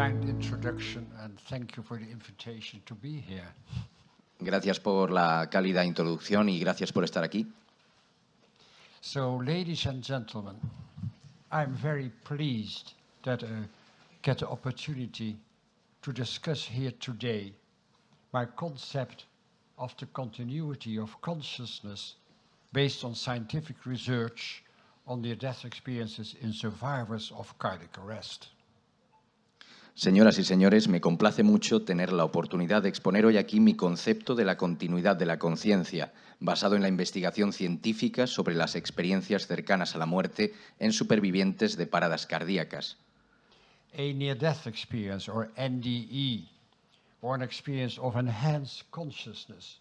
kind introduction and thank you for the invitation to be here. Gracias por la cálida introducción y gracias por estar aquí. So, ladies and gentlemen, I'm very pleased that I get the opportunity to discuss here today my concept of the continuity of consciousness based on scientific research on near-death experiences in survivors of cardiac arrest. Señoras y señores, me complace mucho tener la oportunidad de exponer hoy aquí mi concepto de la continuidad de la conciencia, basado en la investigación científica sobre las experiencias cercanas a la muerte en supervivientes de paradas cardíacas. A near-death experience, or NDE, or an experience of enhanced consciousness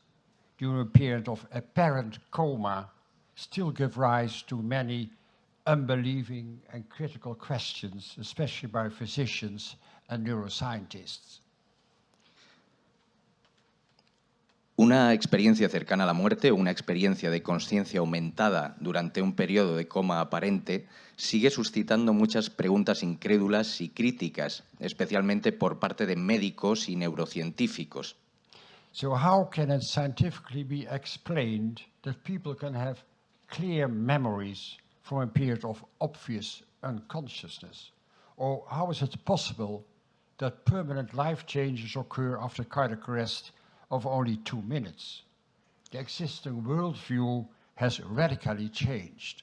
during a period of apparent coma, still give rise to many unbelieving and critical questions, especially by physicians and neuroscientists. Una experiencia cercana a la muerte o una experiencia de consciencia aumentada durante un periodo de coma aparente sigue suscitando muchas preguntas incrédulas y críticas, especialmente por parte de médicos y neurocientíficos. So how can it scientifically be explained that people can have clear memories from a period of obvious unconsciousness? Or how is it possible that permanent life changes occur after cardiac arrest of only 2 minutes? The existing worldview has radically changed.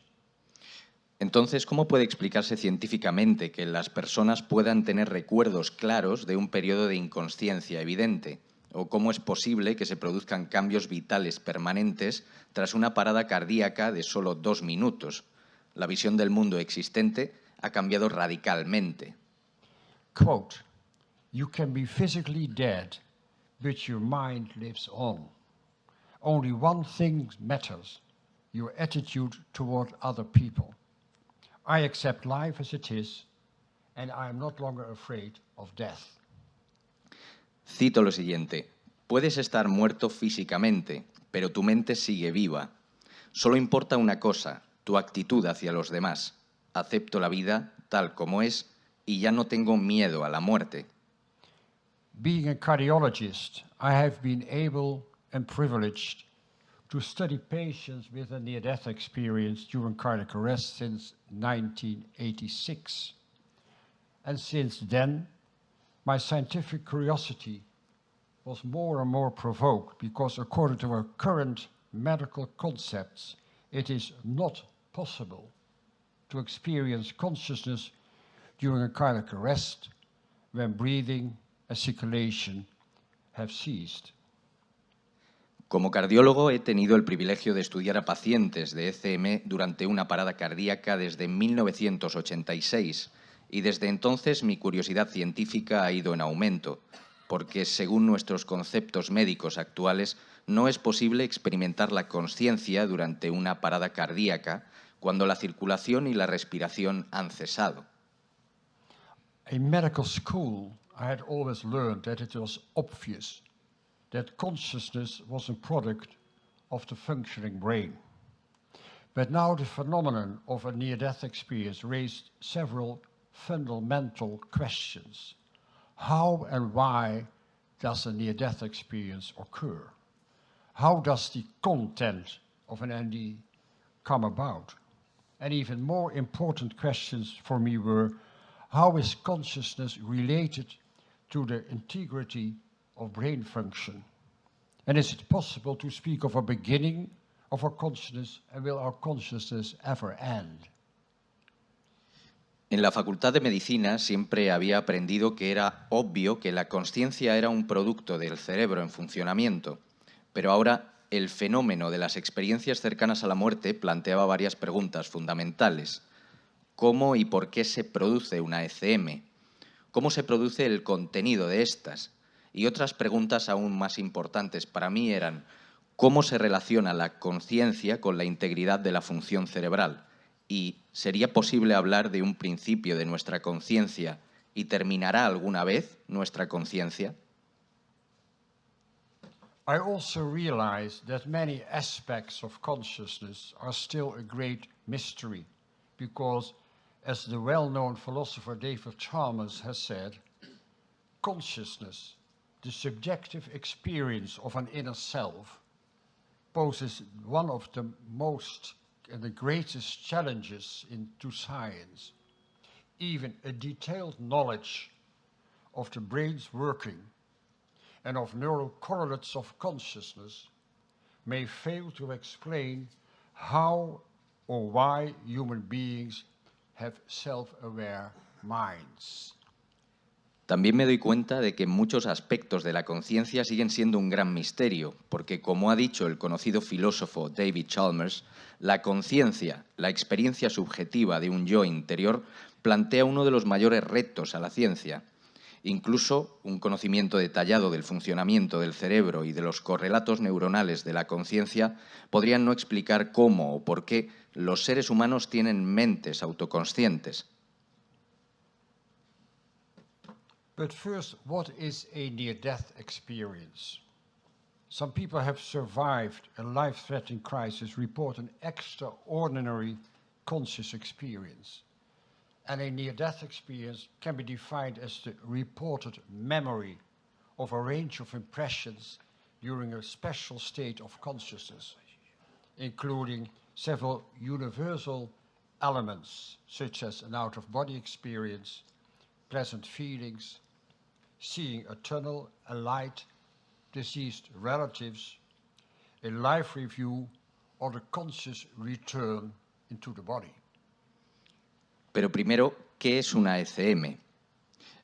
Entonces, ¿cómo puede explicarse científicamente que las personas puedan tener recuerdos claros de un periodo de inconsciencia evidente? ¿O cómo es posible que se produzcan cambios vitales permanentes tras una parada cardíaca de solo 2 minutos? La visión del mundo existente ha cambiado radicalmente. Quote, "You can be physically dead, but your mind lives on. Only one thing matters, your attitude toward other people. I accept life as it is, and I am not longer afraid of death." Cito lo siguiente: puedes estar muerto físicamente, pero tu mente sigue viva. Solo importa una cosa, tu actitud hacia los demás. Acepto la vida tal como es y ya no tengo miedo a la muerte. Being a cardiologist, I have been able and privileged to study patients with a near-death experience during cardiac arrest since 1986. And since then, my scientific curiosity was more and more provoked because according to our current medical concepts, it is not possible to experience consciousness during a cardiac arrest when breathing and circulation have ceased. Como cardiólogo he tenido el privilegio de estudiar a pacientes de ECM durante una parada cardíaca desde 1986 y desde entonces mi curiosidad científica ha ido en aumento, porque según nuestros conceptos médicos actuales no es posible experimentar la consciencia durante una parada cardíaca cuando la circulación y la respiración han cesado. In medical school, I had always learned that it was obvious that consciousness was a product of the functioning brain. But now the phenomenon of a near-death experience raised several fundamental questions. How and why does a near-death experience occur? How does the content of an NDE come about? And even more important questions for me were, how is consciousness related to the integrity of brain function? And is it possible to speak of a beginning of our consciousness, and will our consciousness ever end? En la Facultad de Medicina siempre había aprendido que era obvio que la consciencia era un producto del cerebro en funcionamiento, pero ahora el fenómeno de las experiencias cercanas a la muerte planteaba varias preguntas fundamentales. ¿Cómo y por qué se produce una ECM? ¿Cómo se produce el contenido de estas? Y otras preguntas aún más importantes para mí eran: ¿cómo se relaciona la conciencia con la integridad de la función cerebral? ¿Y sería posible hablar de un principio de nuestra conciencia y terminará alguna vez nuestra conciencia? I also realized that many aspects of consciousness are still a great mystery because, as the well-known philosopher David Chalmers has said, consciousness, the subjective experience of an inner self, poses one of the most and the greatest challenges to science. Even a detailed knowledge of the brain's working and of neural correlates of consciousness may fail to explain how or why human beings have self-aware minds. También me doy cuenta de que muchos aspectos de la conciencia siguen siendo un gran misterio, porque, como ha dicho el conocido filósofo David Chalmers, la conciencia, la experiencia subjetiva de un yo interior, plantea uno de los mayores retos a la ciencia. Incluso un conocimiento detallado del funcionamiento del cerebro y de los correlatos neuronales de la conciencia podrían no explicar cómo o por qué los seres humanos tienen mentes autoconscientes. But first, what is a near-death experience? Some people have survived a life-threatening crisis report an extraordinary conscious experience. And a near-death experience can be defined as the reported memory of a range of impressions during a special state of consciousness, including several universal elements, such as an out-of-body experience, pleasant feelings, seeing a tunnel, a light, deceased relatives, a life review, or the conscious return into the body. Pero primero, ¿qué es una ECM?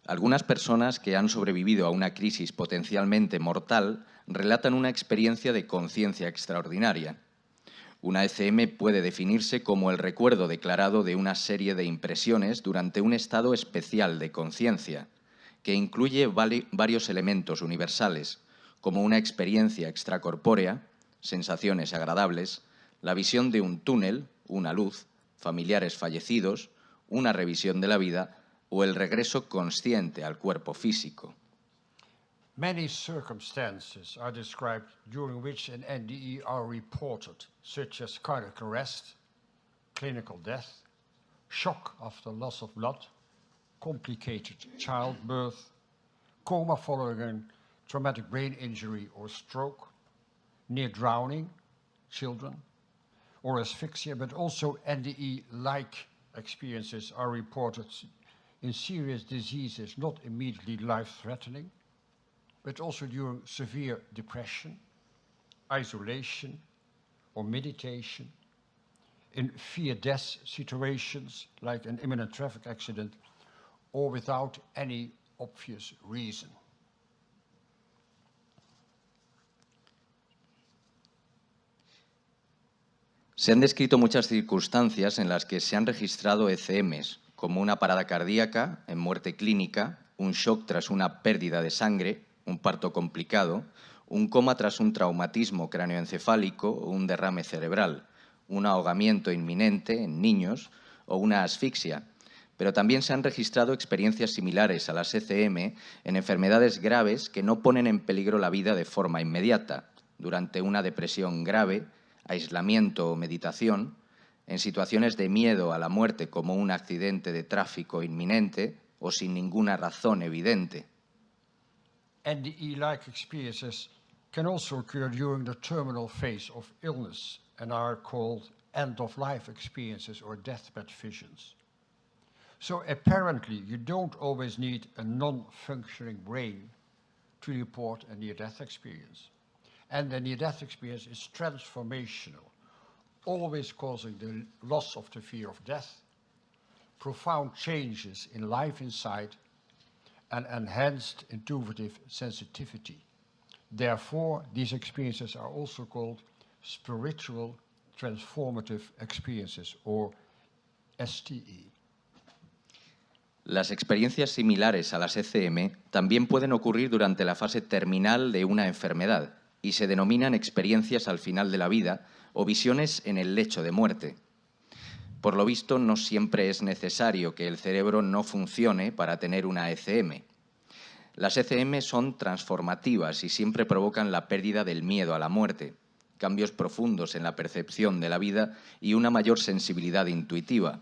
Algunas personas que han sobrevivido a una crisis potencialmente mortal relatan una experiencia de conciencia extraordinaria. Una ECM puede definirse como el recuerdo declarado de una serie de impresiones durante un estado especial de conciencia, que incluye varios elementos universales, como una experiencia extracorpórea, sensaciones agradables, la visión de un túnel, una luz, familiares fallecidos, una revisión de la vida o el regreso consciente al cuerpo físico. Many circumstances are described during which an NDE are reported, such as cardiac arrest, clinical death, shock after loss of blood, complicated childbirth, coma following a traumatic brain injury or stroke, near drowning, children, or asphyxia, but also NDE-like experiences are reported in serious diseases not immediately life-threatening, but also during severe depression, isolation, or meditation, in fear-death situations like an imminent traffic accident, or without any obvious reason. Se han descrito muchas circunstancias en las que se han registrado ECMs, como una parada cardíaca en muerte clínica, un shock tras una pérdida de sangre, un parto complicado, un coma tras un traumatismo cráneoencefálico o un derrame cerebral, un ahogamiento inminente en niños o una asfixia. Pero también se han registrado experiencias similares a las ECM en enfermedades graves que no ponen en peligro la vida de forma inmediata, durante una depresión grave, aislamiento o meditación, en situaciones de miedo a la muerte como un accidente de tráfico inminente o sin ninguna razón evidente. NDE-like experiences can also occur during the terminal phase of illness and are called end-of-life experiences or deathbed visions. So apparently, you don't always need a non-functioning brain to report a near-death experience. And the near-death experience is transformational, always causing the loss of the fear of death, profound changes in life inside, and enhanced intuitive sensitivity. Therefore, these experiences are also called spiritual transformative experiences, or STE. Las experiencias similares a las ECM también pueden ocurrir durante la fase terminal de una enfermedad y se denominan experiencias al final de la vida o visiones en el lecho de muerte. Por lo visto, no siempre es necesario que el cerebro no funcione para tener una ECM. Las ECM son transformativas y siempre provocan la pérdida del miedo a la muerte, cambios profundos en la percepción de la vida y una mayor sensibilidad intuitiva.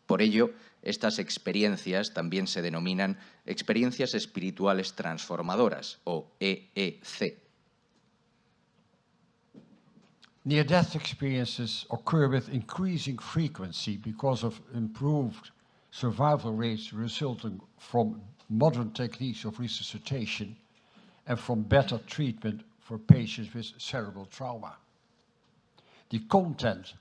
Por ello, Estas experiencias también se denominan experiencias espirituales transformadoras, o EEC. Near-death experiences occur with increasing frequency because of improved survival rates resulting from modern techniques of resuscitation and from better treatment for patients with cerebral trauma. The content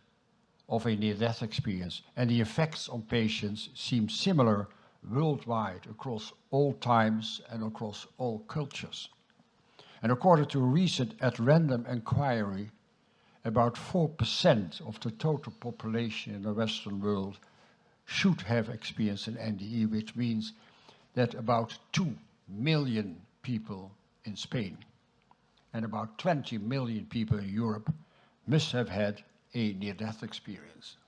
of a near-death experience and the effects on patients seem similar worldwide across all times and across all cultures. And according to a recent at-random inquiry, about 4% of the total population in the Western world should have experienced an NDE, which means that about 2 million people in Spain and about 20 million people in Europe must have had a near-death experience.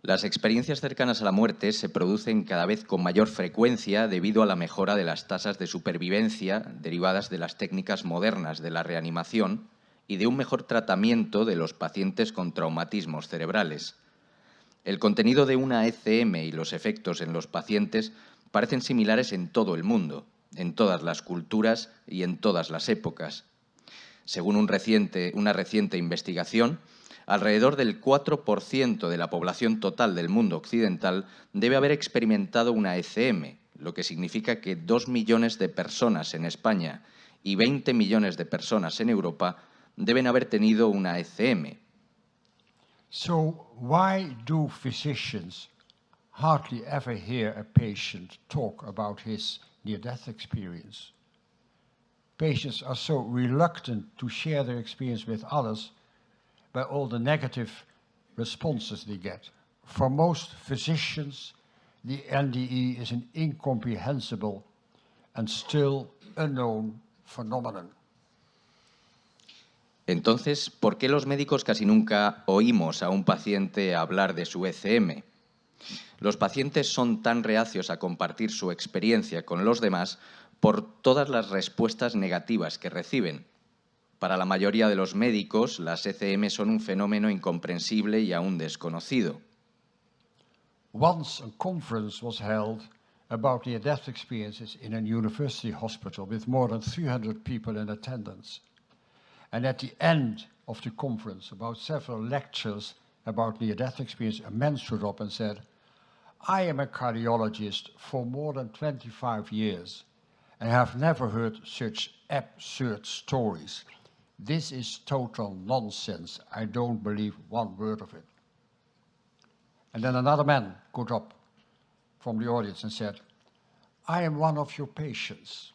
Las experiencias cercanas a la muerte se producen cada vez con mayor frecuencia debido a la mejora de las tasas de supervivencia derivadas de las técnicas modernas de la reanimación y de un mejor tratamiento de los pacientes con traumatismos cerebrales. El contenido de una ECM y los efectos en los pacientes parecen similares en todo el mundo, en todas las culturas y en todas las épocas. Según una reciente investigación, alrededor del 4% de la población total del mundo occidental debe haber experimentado una ECM, lo que significa que 2 millones de personas en España y 20 millones de personas en Europa deben haber tenido una ECM. So why do physicians hardly ever hear a patient talk about his near-death experience? Patients are so reluctant to share their experience with others by all the negative responses they get. For most physicians, the NDE is an incomprehensible and still unknown phenomenon. Entonces, ¿por qué los médicos casi nunca oímos a un paciente hablar de su ECM? Los pacientes son tan reacios a compartir su experiencia con los demás por todas las respuestas negativas que reciben. Para la mayoría de los médicos, las ECM son un fenómeno incomprensible y aún desconocido. Once a conference was held about near-death experiences in a university hospital with more than 300 people in attendance. And at the end of the conference, about several lectures about near-death experience, a man stood up and said, "I am a cardiologist for more than 25 years and have never heard such absurd stories. This is total nonsense. I don't believe one word of it." And then another man got up from the audience and said, "I am one of your patients.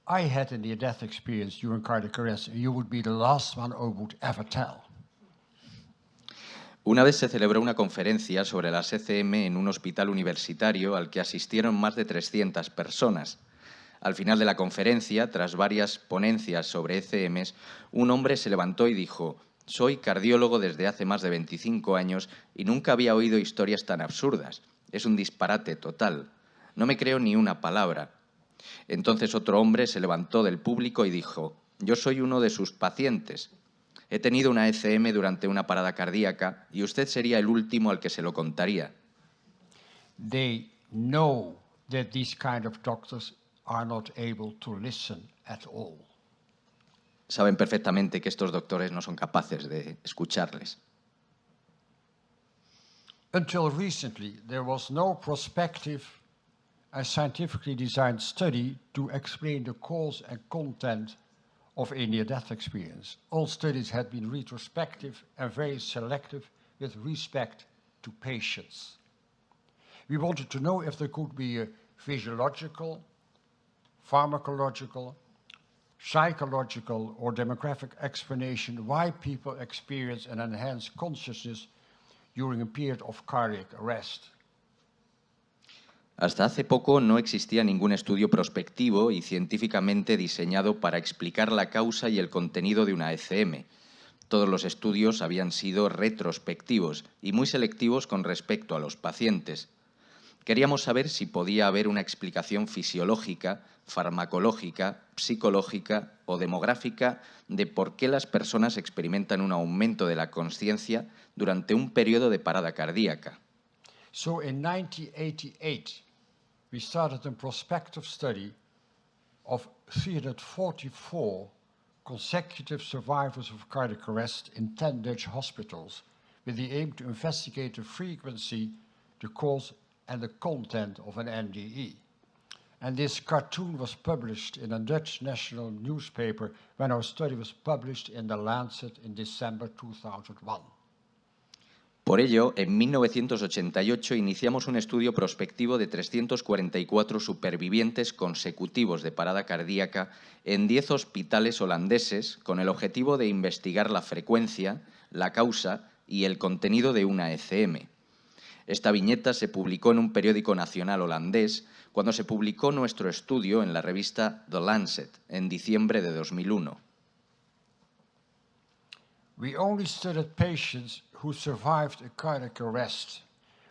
I had a near-death experience during cardiac arrest, and you would be the last one I would ever tell." Una vez se celebró una conferencia sobre las ECM en un hospital universitario al que asistieron más de 300 personas. Al final de la conferencia, tras varias ponencias sobre ECMs, un hombre se levantó y dijo: "Soy cardiólogo desde hace más de 25 años y nunca había oído historias tan absurdas. Es un disparate total. No me creo ni una palabra". Entonces otro hombre se levantó del público y dijo: "Yo soy uno de sus pacientes. He tenido una ECM durante una parada cardíaca y usted sería el último al que se lo contaría". They know that these kind of doctors are not able to listen at all. Saben perfectamente que estos doctores no son capaces de escucharles. Until recently, there was no prospective and scientifically designed study to explain the cause and content of a near-death experience. All studies had been retrospective and very selective with respect to patients. We wanted to know if there could be a physiological, pharmacological, psychological, or demographic explanation why people experience an enhanced consciousness during a period of cardiac arrest. Hasta hace poco no existía ningún estudio prospectivo y científicamente diseñado para explicar la causa y el contenido de una ECM. Todos los estudios habían sido retrospectivos y muy selectivos con respecto a los pacientes. Queríamos saber si podía haber una explicación fisiológica, farmacológica, psicológica o demográfica de por qué las personas experimentan un aumento de la consciencia durante un periodo de parada cardíaca. So in 1988, we started a prospective study of 344 consecutive survivors of cardiac arrest in 10 Dutch hospitals with the aim to investigate the frequency, the cause and the content of an NDE. And this cartoon was published in a Dutch national newspaper when our study was published in The Lancet in December 2001. Por ello, en 1988 iniciamos un estudio prospectivo de 344 supervivientes consecutivos de parada cardíaca en 10 hospitales holandeses con el objetivo de investigar la frecuencia, la causa y el contenido de una ECM. Esta viñeta se publicó en un periódico nacional holandés cuando se publicó nuestro estudio en la revista The Lancet en diciembre de 2001. We only studied patients who survived a cardiac arrest,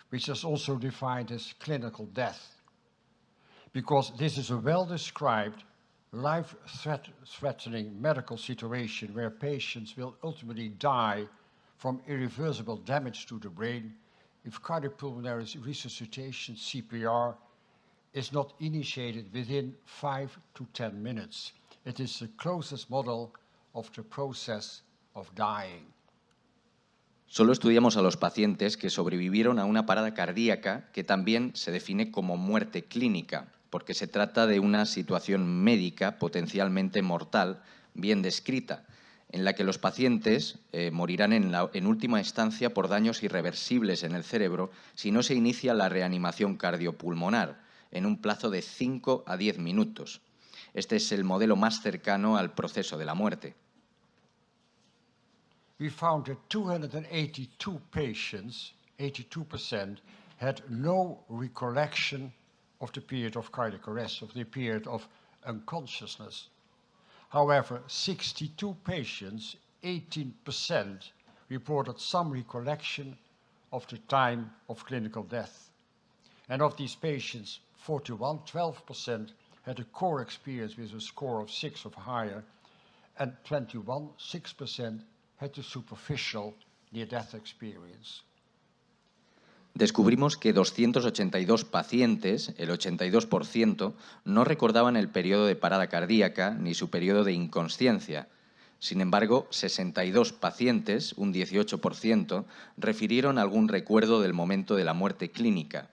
which is also defined as clinical death, because this is a well-described, life-threatening medical situation where patients will ultimately die from irreversible damage to the brain if cardiopulmonary resuscitation, CPR, is not initiated within 5 to 10 minutes. It is the closest model of the process of dying. Solo estudiamos a los pacientes que sobrevivieron a una parada cardíaca que también se define como muerte clínica, porque se trata de una situación médica potencialmente mortal, bien descrita, en la que los pacientes morirán en última instancia por daños irreversibles en el cerebro si no se inicia la reanimación cardiopulmonar en un plazo de 5 a 10 minutos. Este es el modelo más cercano al proceso de la muerte. We found that 282 patients, 82%, had no recollection of the period of cardiac arrest, of the period of unconsciousness. However, 62 patients, 18%, reported some recollection of the time of clinical death. And of these patients, 12% had a core experience with a score of 6 or higher, and 6% had a superficial near-death experience. Descubrimos que 282 pacientes, el 82%, no recordaban el periodo de parada cardíaca ni su periodo de inconsciencia. Sin embargo, 62 pacientes, un 18%, refirieron algún recuerdo del momento de la muerte clínica.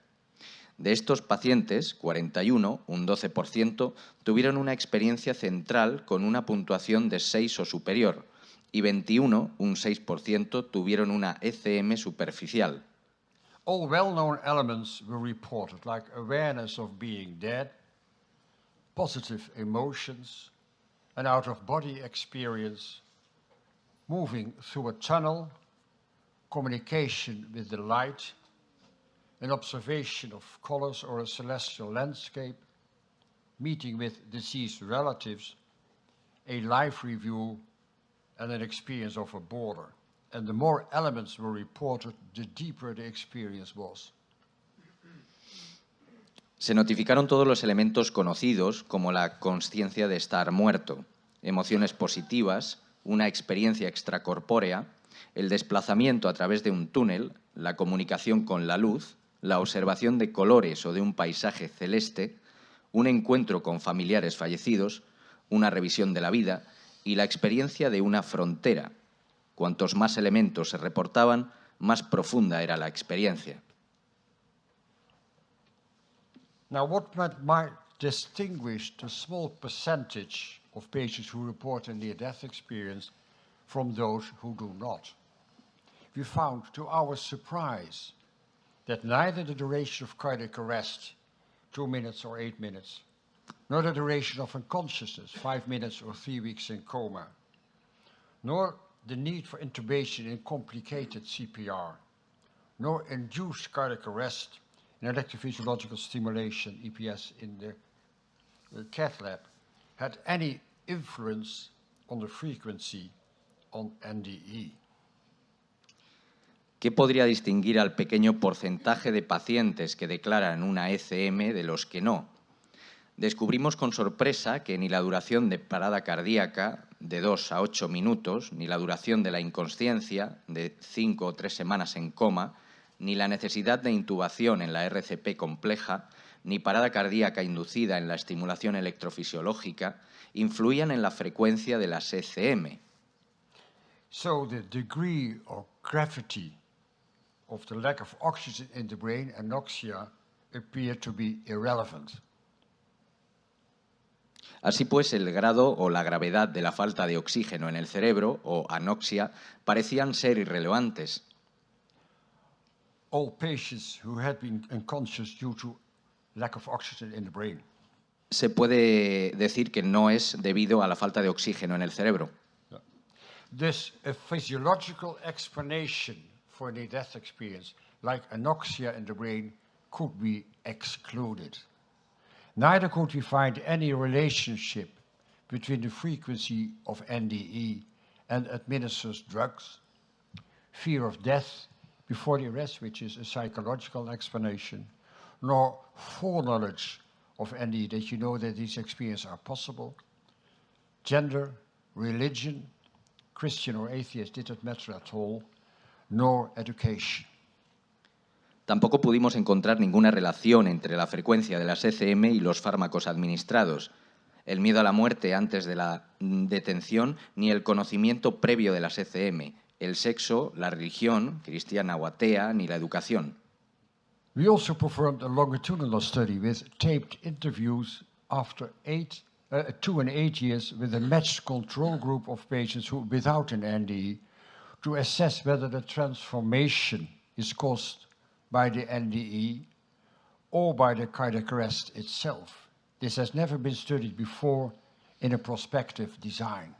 De estos pacientes, 41, un 12%, tuvieron una experiencia central con una puntuación de 6 o superior, y 21, un 6%, tuvieron una ECM superficial. All well-known elements were reported, like awareness of being dead, positive emotions, an out-of-body experience, moving through a tunnel, communication with the light, an observation of colors or a celestial landscape, meeting with deceased relatives, a life review, and an experience of a border. And the more elements were reported, the deeper the experience was. Se notificaron todos los elementos conocidos, como la consciencia de estar muerto, emociones positivas, una experiencia extracorpórea, el desplazamiento a través de un túnel, la comunicación con la luz, la observación de colores o de un paisaje celeste, un encuentro con familiares fallecidos, una revisión de la vida y la experiencia de una frontera. Cuantos más elementos se reportaban, más profunda era la experiencia. Now, what might distinguish the small percentage of patients who report a near-death experience from those who do not? We found, to our surprise, that neither the duration of cardiac arrest, 2 minutes or 8 minutes, nor the duration of unconsciousness, 5 minutes or 3 weeks in coma, nor the need for intubation in complicated CPR, nor induced cardiac arrest in electrophysiological stimulation, EPS, in the cath lab, had any influence on the frequency on NDE. ¿Qué podría distinguir al pequeño porcentaje de pacientes que declaran una ECM de los que no? Descubrimos con sorpresa que ni la duración de parada cardíaca, de 2 a 8 minutos, ni la duración de la inconsciencia, de 5 o 3 semanas en coma, ni la necesidad de intubación en la RCP compleja, ni parada cardíaca inducida en la estimulación electrofisiológica influían en la frecuencia de las ECM. So the degree or gravity of the lack of oxygen in the brain, anoxia, appear to be irrelevant. Así pues, el grado o la gravedad de la falta de oxígeno en el cerebro, o anoxia, parecían ser irrelevantes. All patients who had been unconscious due to lack of oxygen in the brain. Se puede decir que no es debido a la falta de oxígeno en el cerebro. Thus, a physiological explanation for the death experience, like anoxia in the brain, could be excluded. Neither could we find any relationship between the frequency of NDE and administered drugs, fear of death before the arrest, which is a psychological explanation, nor foreknowledge of NDE, that you know that these experiences are possible. Gender, religion, Christian or atheist, did not matter at all, nor education. Tampoco pudimos encontrar ninguna relación entre la frecuencia de las ECM y los fármacos administrados, el miedo a la muerte antes de la detención, ni el conocimiento previo de las ECM, el sexo, la religión, cristiana o atea, ni la educación. We also performed a longitudinal study with taped interviews after 2 and 8 years with a matched control group of patients who without an NDE to assess whether the transformation is caused by the NDE or by the cardiac arrest itself. This has never been studied before in a prospective design.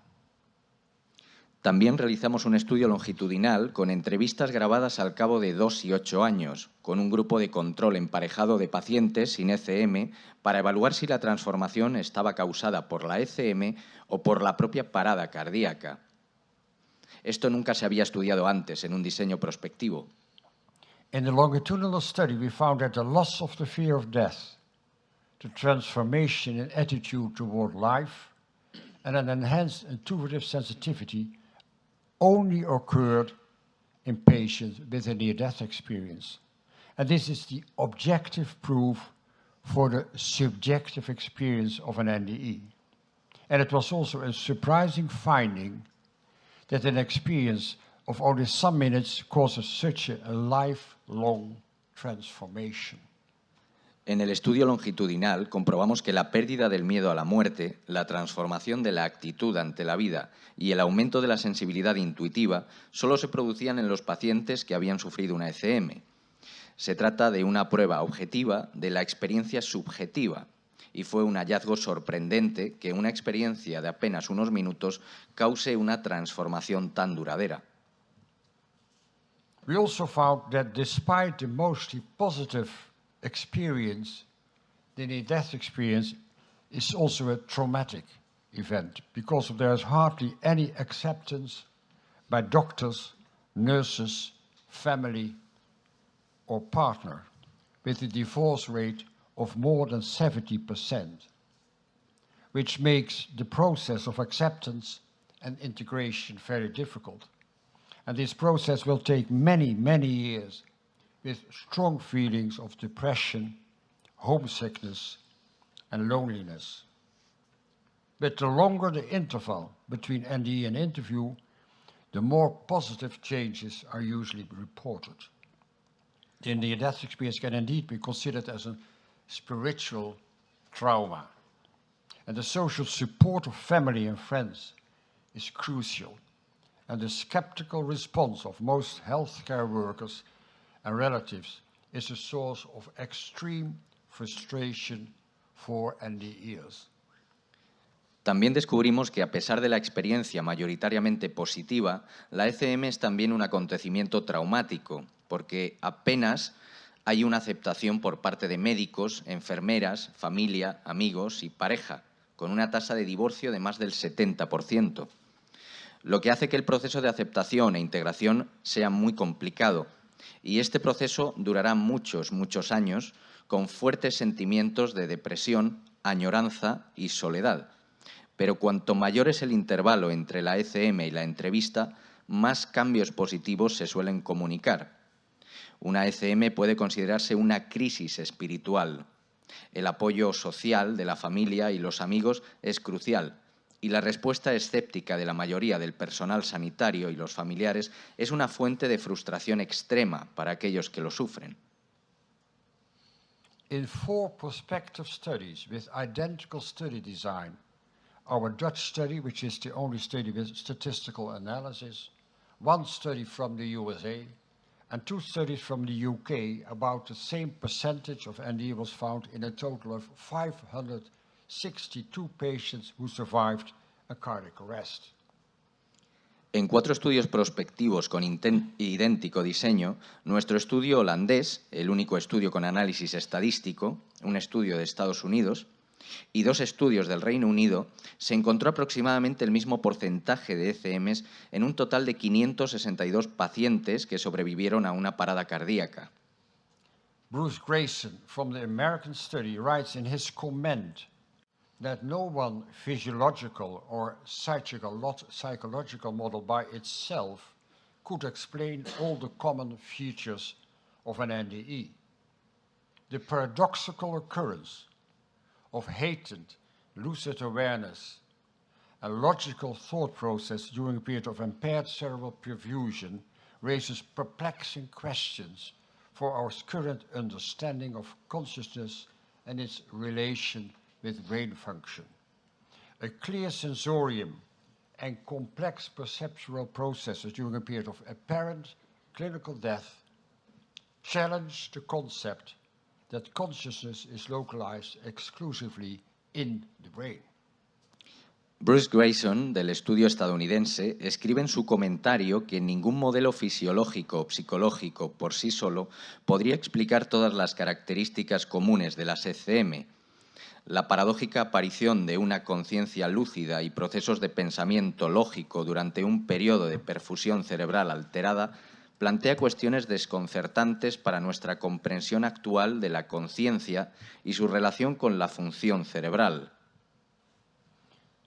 También realizamos un estudio longitudinal con entrevistas grabadas al cabo de 2 y 8 años, con un grupo de control emparejado de pacientes sin ECM para evaluar si la transformación estaba causada por la ECM o por la propia parada cardíaca. Esto nunca se había estudiado antes en un diseño prospectivo. In the longitudinal study, we found that the loss of the fear of death, the transformation in attitude toward life, and an enhanced intuitive sensitivity only occurred in patients with a near-death experience. And this is the objective proof for the subjective experience of an NDE. And it was also a surprising finding that an experience of only some minutes causes such a lifelong transformation. En el estudio longitudinal comprobamos que la pérdida del miedo a la muerte, la transformación de la actitud ante la vida y el aumento de la sensibilidad intuitiva solo se producían en los pacientes que habían sufrido una ECM. Se trata de una prueba objetiva de la experiencia subjetiva y fue un hallazgo sorprendente que una experiencia de apenas unos minutos cause una transformación tan duradera. We also found that despite the mostly positive experience, the near-death experience is also a traumatic event because there is hardly any acceptance by doctors, nurses, family, or partner, with a divorce rate of more than 70%, which makes the process of acceptance and integration very difficult. And this process will take many, many years, with strong feelings of depression, homesickness, and loneliness. But the longer the interval between NDE and interview, the more positive changes are usually reported. The near-death experience can indeed be considered as a spiritual trauma. And the social support of family and friends is crucial. And the skeptical response of most healthcare workers and relatives is a source of extreme frustration for NDEers. También descubrimos que, a pesar de la experiencia mayoritariamente positiva, la ECM es también un acontecimiento traumático, porque apenas hay una aceptación por parte de médicos, enfermeras, familia, amigos y pareja, con una tasa de divorcio de más del 70%, lo que hace que el proceso de aceptación e integración sea muy complicado. Y este proceso durará muchos, muchos años, con fuertes sentimientos de depresión, añoranza y soledad. Pero cuanto mayor es el intervalo entre la ECM y la entrevista, más cambios positivos se suelen comunicar. Una ECM puede considerarse una crisis espiritual. El apoyo social de la familia y los amigos es crucial, y la respuesta escéptica de la mayoría del personal sanitario y los familiares es una fuente de frustración extrema para aquellos que lo sufren. In 4 prospective studies with identical study design, our Dutch study, which is the only study with statistical analysis, 1 study from the USA, and 2 studies from the UK, about the same percentage of NDE was found in a total of 562 patients who survived a cardiac arrest. En 4 estudios prospectivos con idéntico diseño, nuestro estudio holandés, el único estudio con análisis estadístico, un estudio de Estados Unidos, y 2 estudios del Reino Unido, se encontró aproximadamente el mismo porcentaje de ECMs en un total de 562 pacientes que sobrevivieron a una parada cardíaca. Bruce Grayson from the American study writes in his comment that no one physiological or psychological model by itself could explain all the common features of an NDE. The paradoxical occurrence of heightened lucid awareness and logical thought process during a period of impaired cerebral perfusion raises perplexing questions for our current understanding of consciousness and its relation with brain function. A clear sensorium and complex perceptual processes during a period of apparent clinical death challenge the concept that consciousness is localized exclusively in the brain. Bruce Grayson, del estudio estadounidense, escribe en su comentario que ningún modelo fisiológico o psicológico por sí solo podría explicar todas las características comunes de las ECM. La paradójica aparición de una conciencia lúcida y procesos de pensamiento lógico durante un periodo de perfusión cerebral alterada plantea cuestiones desconcertantes para nuestra comprensión actual de la conciencia y su relación con la función cerebral.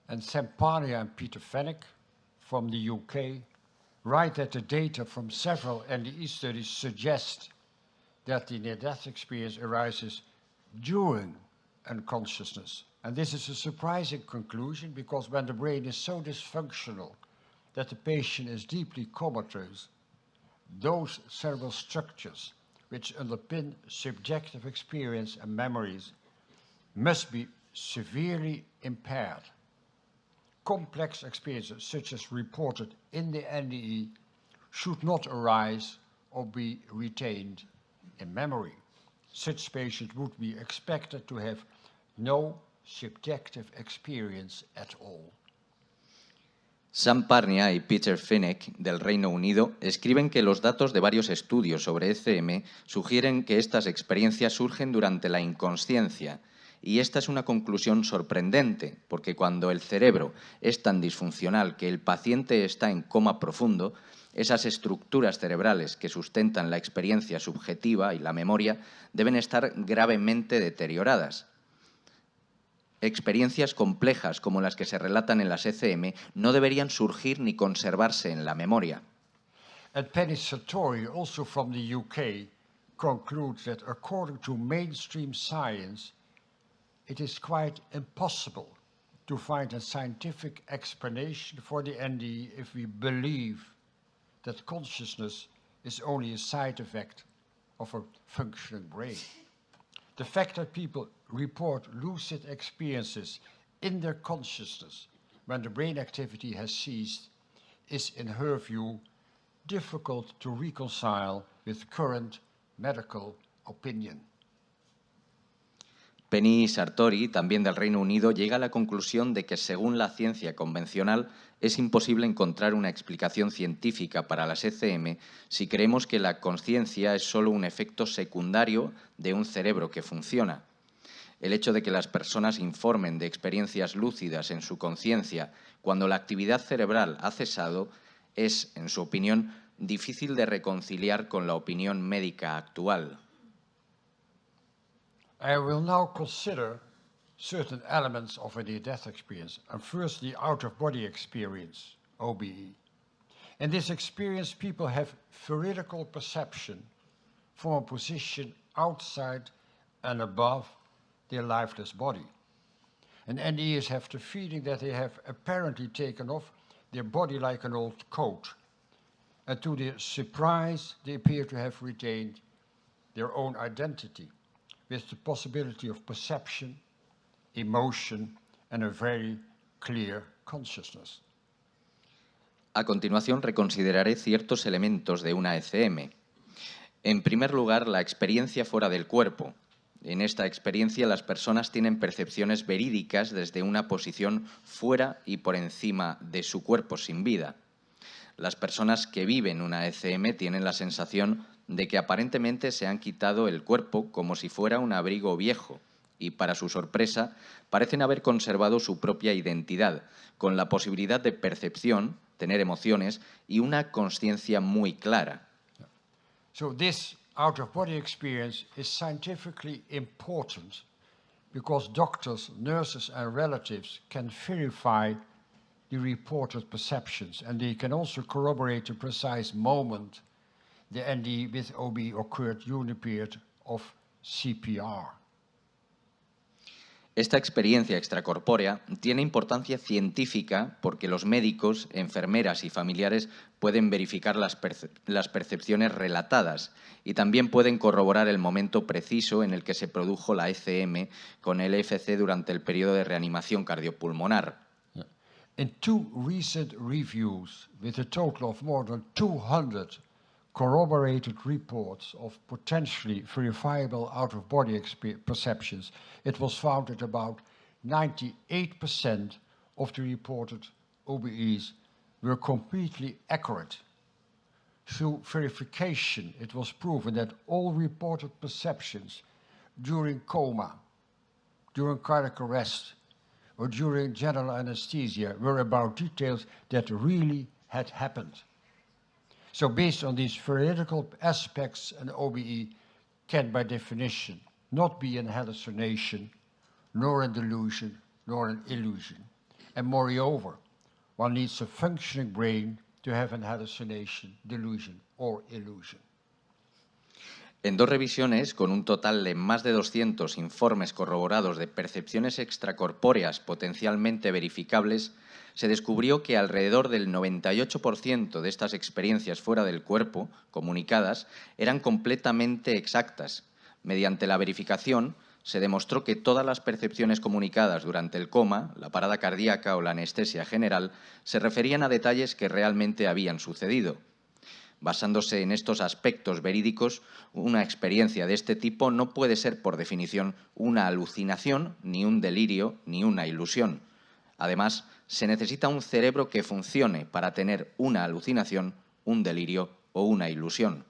And Sam Parnia and Peter Fennick from the UK write that the data from several NDE studies suggest that the near-death experience arises during unconsciousness. And this is a surprising conclusion because when the brain is so dysfunctional that the patient is deeply comatose, those cerebral structures which underpin subjective experience and memories must be severely impaired. Complex experiences such as reported in the NDE should not arise or be retained in memory. Such patients would be expected to have no subjective experience at all. Sam Parnia y Peter Fennick, del Reino Unido, escriben que los datos de varios estudios sobre ECM sugieren que estas experiencias surgen durante la inconsciencia, y esta es una conclusión sorprendente, porque cuando el cerebro es tan disfuncional que el paciente está en coma profundo, esas estructuras cerebrales que sustentan la experiencia subjetiva y la memoria deben estar gravemente deterioradas. Experiencias complejas como las que se relatan en las ECM no deberían surgir ni conservarse en la memoria. And Penny Sartori, also from the UK, concludes that according to mainstream science, it is quite impossible to find a scientific explanation for the NDE if we believe that consciousness is only a side effect of a functioning brain. The fact that people report lucid experiences in their consciousness when the brain activity has ceased is, in her view, difficult to reconcile with current medical opinion. Penny Sartori, también del Reino Unido, llega a la conclusión de que, según la ciencia convencional, es imposible encontrar una explicación científica para las ECM si creemos que la consciencia es solo un efecto secundario de un cerebro que funciona. El hecho de que las personas informen de experiencias lúcidas en su conciencia cuando la actividad cerebral ha cesado es, en su opinión, difícil de reconciliar con la opinión médica actual. I will now consider certain elements of a near-death experience, and first the out-of-body experience, OBE. In this experience, people have veridical perception from a position outside and above their lifeless body. And NDEs have the feeling that they have apparently taken off their body like an old coat. And to their surprise, they appear to have retained their own identity, with the possibility of perception, emotion, and a very clear consciousness. A continuación, reconsideraré ciertos elementos de una ECM. En primer lugar, la experiencia fuera del cuerpo. En esta experiencia, las personas tienen percepciones verídicas desde una posición fuera y por encima de su cuerpo sin vida. Las personas que viven una ECM tienen la sensación de que aparentemente se han quitado el cuerpo como si fuera un abrigo viejo y, para su sorpresa, parecen haber conservado su propia identidad, con la posibilidad de percepción, tener emociones y una consciencia muy clara. So this out-of-body experience is scientifically important because doctors, nurses, and relatives can verify the reported perceptions, and they can also corroborate the precise moment the NDE with OB occurred during the period of CPR. Esta experiencia extracorpórea tiene importancia científica porque los médicos, enfermeras y familiares pueden verificar las percepciones relatadas y también pueden corroborar el momento preciso en el que se produjo la ECM con el EFC durante el periodo de reanimación cardiopulmonar. In two recent reviews, with a total of more than 200 corroborated reports of potentially verifiable out-of-body perceptions, it was found that about 98% of the reported OBEs were completely accurate. Through verification, it was proven that all reported perceptions during coma, during cardiac arrest, or during general anesthesia were about details that really had happened. So based on these theoretical aspects, an OBE can by definition not be an hallucination, nor a delusion, nor an illusion. And moreover, one needs a functioning brain to have an hallucination, delusion, or illusion. En dos revisiones, con un total de más de 200 informes corroborados de percepciones extracorpóreas potencialmente verificables, se descubrió que alrededor del 98% de estas experiencias fuera del cuerpo, comunicadas, eran completamente exactas. Mediante la verificación, se demostró que todas las percepciones comunicadas durante el coma, la parada cardíaca o la anestesia general se referían a detalles que realmente habían sucedido. Basándose en estos aspectos verídicos, una experiencia de este tipo no puede ser, por definición, una alucinación, ni un delirio, ni una ilusión. Además, se necesita un cerebro que funcione para tener una alucinación, un delirio o una ilusión.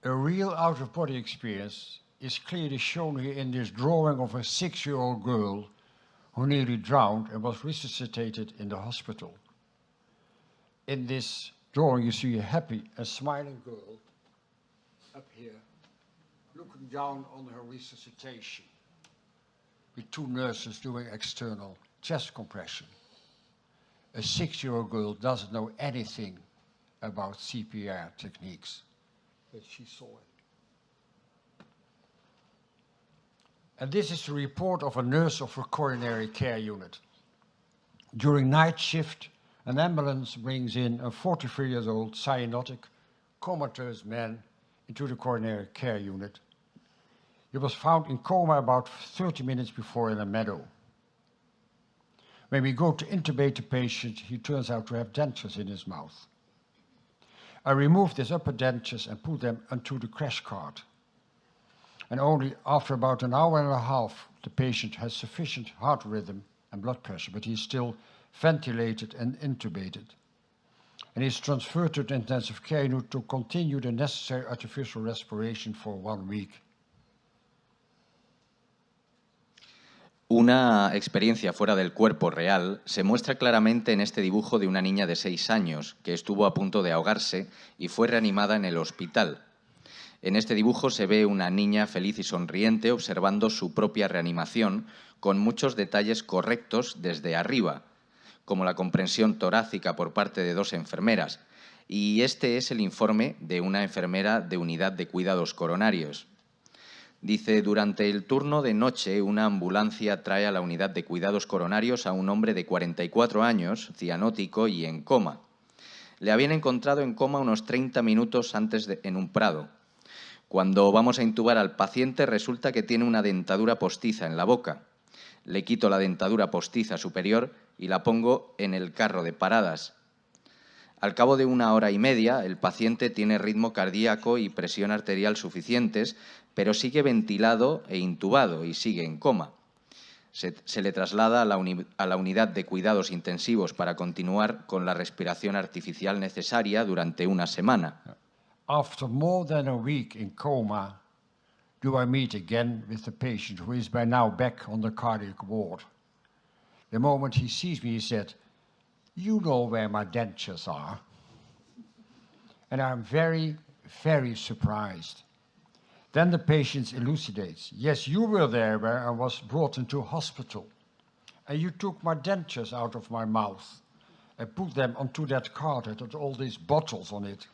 A real out-of-body experience is clearly shown here in this drawing of a 6-year-old girl who nearly drowned and was resuscitated in the hospital. In this drawing, you see a happy and smiling girl up here, looking down on her resuscitation, with two nurses doing external chest compression. A 6-year-old girl doesn't know anything about CPR techniques, but she saw it. And this is the report of a nurse of a coronary care unit. During night shift, an ambulance brings in a 43-year-old cyanotic, comatose man into the coronary care unit. He was found in coma about 30 minutes before in a meadow. When we go to intubate the patient, he turns out to have dentures in his mouth. I removed his upper dentures and put them onto the crash cart. And only after about an hour and a half, the patient has sufficient heart rhythm and blood pressure, but he's still ventilated and intubated. And he's transferred to the intensive care unit to continue the necessary artificial respiration for 1 week. Una experiencia fuera del cuerpo real se muestra claramente en este dibujo de una niña de 6 años que estuvo a punto de ahogarse y fue reanimada en el hospital. En este dibujo se ve una niña feliz y sonriente observando su propia reanimación con muchos detalles correctos desde arriba, como la comprensión torácica por parte de 2 enfermeras. Y este es el informe de una enfermera de unidad de cuidados coronarios. Dice, durante el turno de noche, una ambulancia trae a la unidad de cuidados coronarios a un hombre de 44 años, cianótico y en coma. Le habían encontrado en coma unos 30 minutos antes en un prado. Cuando vamos a intubar al paciente, resulta que tiene una dentadura postiza en la boca. Le quito la dentadura postiza superior y la pongo en el carro de paradas. Al cabo de 1 hora y media, el paciente tiene ritmo cardíaco y presión arterial suficientes, pero sigue ventilado e intubado y sigue en coma. Se le traslada a la unidad de cuidados intensivos para continuar con la respiración artificial necesaria durante 1 semana. After more than a week in coma, do I meet again with the patient who is by now back on the cardiac ward. The moment he sees me, he said, "You know where my dentures are." And I'm very, very surprised. Then the patient elucidates, "Yes, you were there where I was brought into hospital. And you took my dentures out of my mouth and put them onto that card that had all these bottles on it.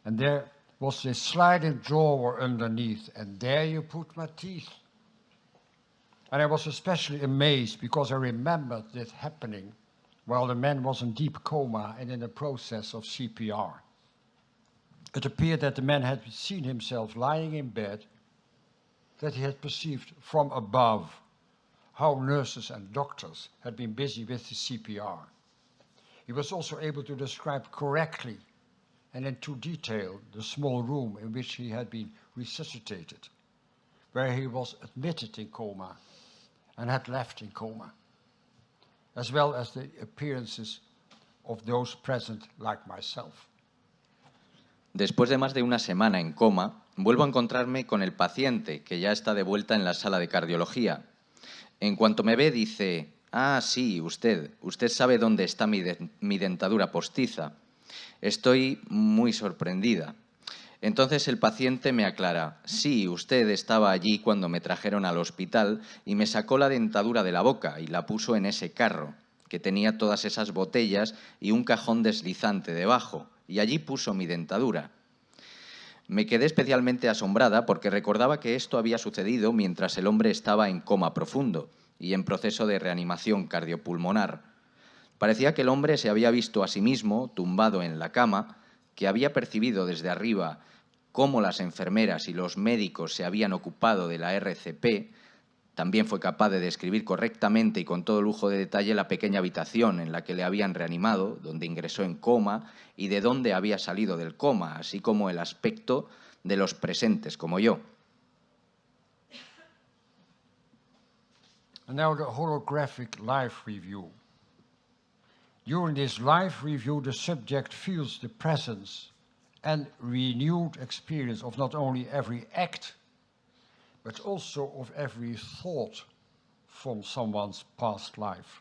And there was this sliding drawer underneath, and there you put my teeth." And I was especially amazed because I remembered this happening while the man was in deep coma and in the process of CPR. It appeared that the man had seen himself lying in bed, that he had perceived from above how nurses and doctors had been busy with the CPR. He was also able to describe correctly and into detail the small room in which he had been resuscitated, where he was admitted in coma and had left in coma, as well as the appearances of those present like myself. Después de más de 1 semana en coma, vuelvo a encontrarme con el paciente, que ya está de vuelta en la sala de cardiología. En cuanto me ve, dice, «Ah, sí, usted sabe dónde está mi dentadura postiza». Estoy muy sorprendida. Entonces el paciente me aclara, «Sí, usted estaba allí cuando me trajeron al hospital y me sacó la dentadura de la boca y la puso en ese carro, que tenía todas esas botellas y un cajón deslizante debajo, y allí puso mi dentadura». Me quedé especialmente asombrada porque recordaba que esto había sucedido mientras el hombre estaba en coma profundo y en proceso de reanimación cardiopulmonar. Parecía que el hombre se había visto a sí mismo tumbado en la cama, que había percibido desde arriba cómo las enfermeras y los médicos se habían ocupado de la RCP. También fue capaz de describir correctamente y con todo lujo de detalle la pequeña habitación en la que le habían reanimado, donde ingresó en coma y de dónde había salido del coma, así como el aspecto de los presentes, como yo. And now the holographic life review. During this life review, the subject feels the presence and renewed experience of not only every act, but also of every thought from someone's past life.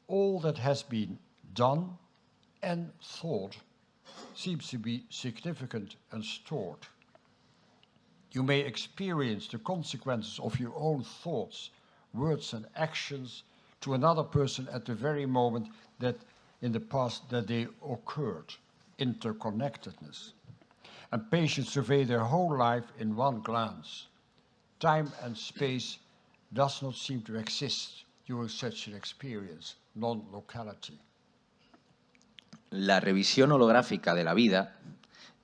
All that has been done and thought seems to be significant and stored. You may experience the consequences of your own thoughts, words and actions to another person at the very moment that in the past that they occurred, interconnectedness. And patients survey their whole life in one glance. Time and space does not seem to exist during such an experience, non-locality. La revisión holográfica de la vida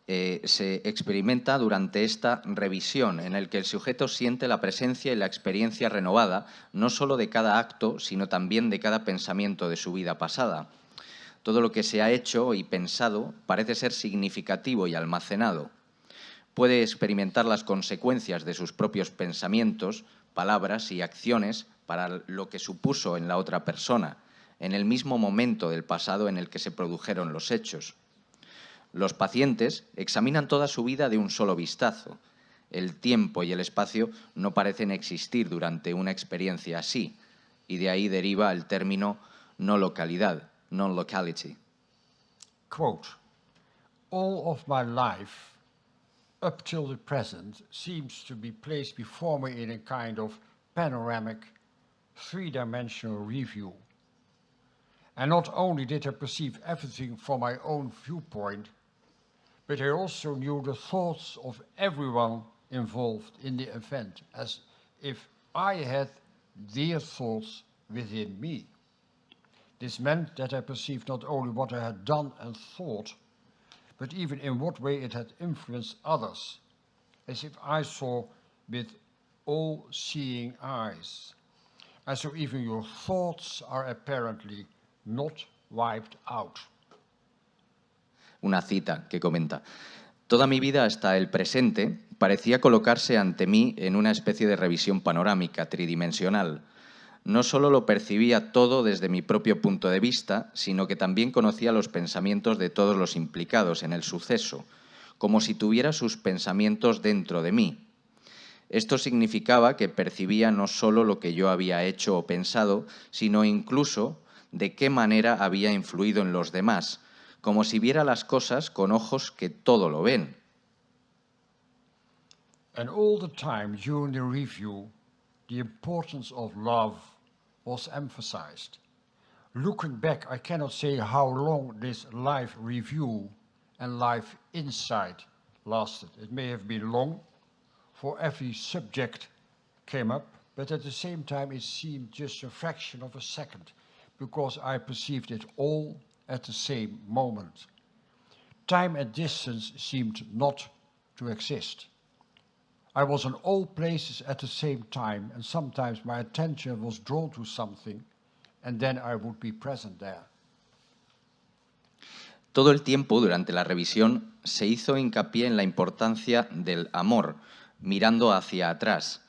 se experimenta durante esta revisión, en el que el sujeto siente la presencia y la experiencia renovada, no solo de cada acto, sino también de cada pensamiento de su vida pasada. Todo lo que se ha hecho y pensado parece ser significativo y almacenado. Puede experimentar las consecuencias de sus propios pensamientos, palabras y acciones para lo que supuso en la otra persona, en el mismo momento del pasado en el que se produjeron los hechos. Los pacientes examinan toda su vida de un solo vistazo. El tiempo y el espacio no parecen existir durante una experiencia así, y de ahí deriva el término no localidad, non-locality. Quote, "All of my life up till the present seems to be placed before me in a kind of panoramic, three-dimensional review. And not only did I perceive everything from my own viewpoint, but I also knew the thoughts of everyone involved in the event, as if I had their thoughts within me. This meant that I perceived not only what I had done and thought, but even in what way it had influenced others, as if I saw with all-seeing eyes. And so even your thoughts are apparently not wiped out. Una cita que comenta: toda mi vida hasta el presente parecía colocarse ante mí en una especie de revisión panorámica tridimensional. No solo lo percibía todo desde mi propio punto de vista, sino que también conocía los pensamientos de todos los implicados en el suceso, como si tuviera sus pensamientos dentro de mí. Esto significaba que percibía no solo lo que yo había hecho o pensado, sino incluso de qué manera había influido en los demás, como si viera las cosas con ojos que todo lo ven. And all the time during the review, the importance of love was emphasized. Looking back, I cannot say how long this live review and live insight lasted. It may have been long, for every subject came up, but at the same time it seemed just a fraction of a second, because I perceived it all at the same moment. Time and distance seemed not to exist. I was in all places at the same time, and sometimes my attention was drawn to something, and then I would be present there. Todo el tiempo durante la revisión se hizo hincapié en la importancia del amor, mirando hacia atrás.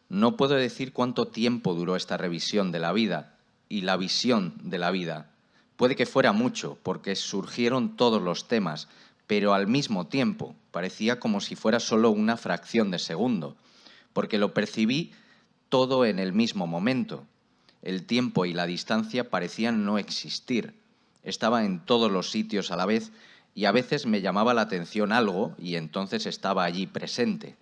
No puedo decir cuánto tiempo duró esta revisión de la vida y la visión de la vida. Puede que fuera mucho, porque surgieron todos los temas, pero al mismo tiempo parecía como si fuera solo una fracción de segundo, porque lo percibí todo en el mismo momento. El tiempo y la distancia parecían no existir. Estaba en todos los sitios a la vez y a veces me llamaba la atención algo y entonces estaba allí presente.